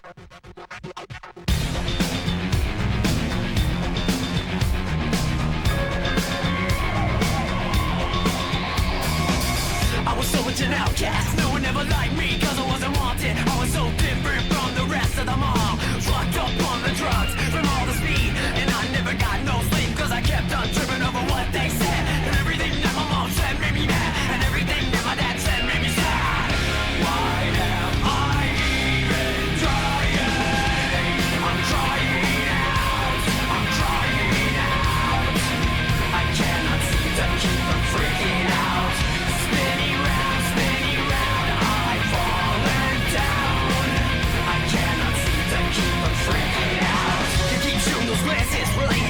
I was so much an outcast. No one ever liked me cause I wasn't wanted. I was so different from the rest of them all. Fucked up on the drugs from all the speed. And I never got no sleep cause I kept on tripping over what they said. And everything that my mom said made me mad. And everything that my dad said made me sad. Why am I even trying? I'm trying out. I'm trying out. I cannot seem to keep from freaking out. Spinning round, I've fallen down. I cannot seem to keep from freaking out. You keep shooting those glances, really